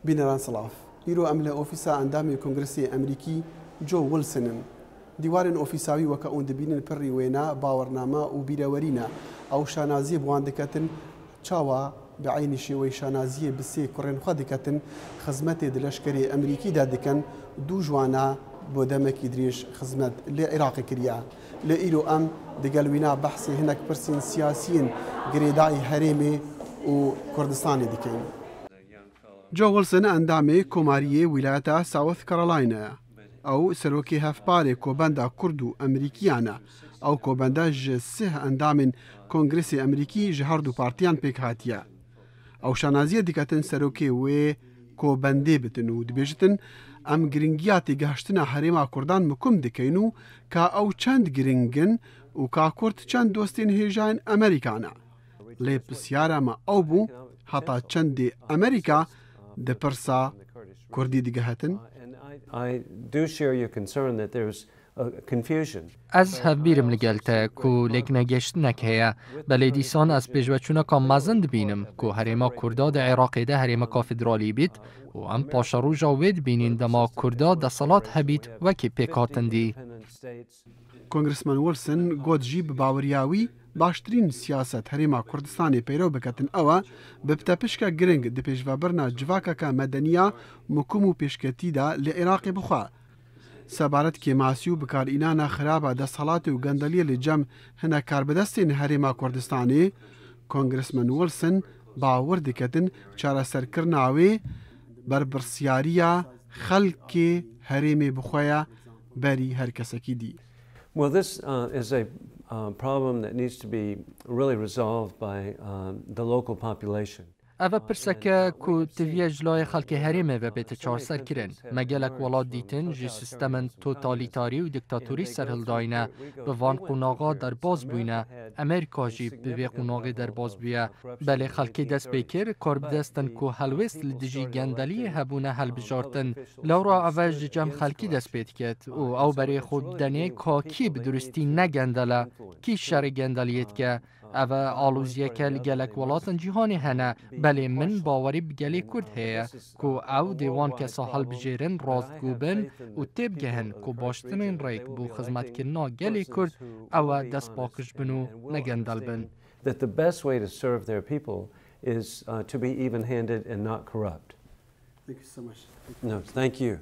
بینەران سڵاف ئیرۆ ئەم لە ئۆفیسا ئەندامی کۆنگرسی ئەمریکی جۆ ویلسنن دیوارن ئۆفیساوی وەکە ئەوەن دەبینن پڕی وێنە باوەڕنامە و بیرەوەرینە ئەو شانازیە بوان دەکەتن چاوە بەعینی شێوەی شانازیە بسێ کوڕێن خوا دەکەتن خزمەتێ لەشکری ئەمریکیدا دەکەن دوو جوانە بۆ دەمەکی درێژ خزمەت لە عێراقی کردیا لە ئیرۆ ئەم دەگەلوینا بەحسی هەندێک پرسین سیاسیین گرێدای هەرێمێ و کوردستانی دەکەین. جۆ ویلسن ئەندامێ کۆماریە ویلایەتە ساوث کەرۆلاینایە ئەو سەرۆکی هەفپارێ کۆبەندە کورد و ئەمریکیانە ئەو کۆبەندە ژە سێ ئەندامین کۆنگرسی ئەمریکی ژە هەردوو پارتیان پێک هاتیە ئەو شانازیە دیکەتن سەرۆکێ وێ کۆبەندێ بتن و دبێژتن ئەم گرنگیاتی گەهشتنە هەرێما کوردان مکم دەکەین و کا ئەو چەند گرنگن و کا کورد چەند دۆستین هێژان ئەمریکانە لێ پرسیارەمە ئەو بوو هەتا چەندێ ئەمریکا دەپرسا کوردی دیگەهەتن. Ez hevbîrim li gel te ku lêknegeştinek heye belê dîsan ez pêşveçûneka mezin dibînim ku herêma Kurda di Iraqê de herêmeka federalî bît û em paşeroja wê dibînin dema Kurda desalat hebît wekî pêkhatin dî. Kongressman Wilson got jî bi baweriya wî baştirîn siyaset herêma Kurdistanê peyrev biketin ew bi pitepişka giring di pêşvebirina civakeka medeniya mukum û pêşketî de li Iraqê bixwe. سەبارەت کێماسی و بکارئینانە خراپە دەسەڵاتی و گەندەلیە لە جەم هەنە کاربەدەستین هەرێما کوردستانی کۆنگرسمن ویلسن باوەڕ دەکەتن چارەسەرکردناوێ بەرپرسیاریە خەڵکێ هەرێمێ بخۆیە بەری هەر کەسێکی دی. Well, this is a problem that needs to be really resolved by the local population. Ev pirseke ku tiviye ji layê xelkê herêmê ve bête çarserkirin. Me gelek welat dîtin ji sistemên totalîtarî û diktatûrî serhildayîne bi van qunaxa derbas bûyne. Amerîka jî bi vê qunaxê derbas bûye. Belê xelkê dest pê kir, kar bidestin ku helwest li dijî gendeliyê hebûne helbijartin. Lewra ev ji cem xelkî dest pê diket û ew berê xwe denê ka kî bi durustî negendele, kî şerê gendeliyê dike. Ev alûziyeke li gelek welatên cîhanê hene. Belê min bawerî bi gelê Kurd heye ku ew dê wan kesa helbijêrin rastgû bin û têbigehin ku baştirîn rêk bû xizmetkirina gelê Kurd ew e destpaqij bin û negendel bin. That the best way to serve their people is to be even-handed and not corrupt. Thank you so much. No, thank you.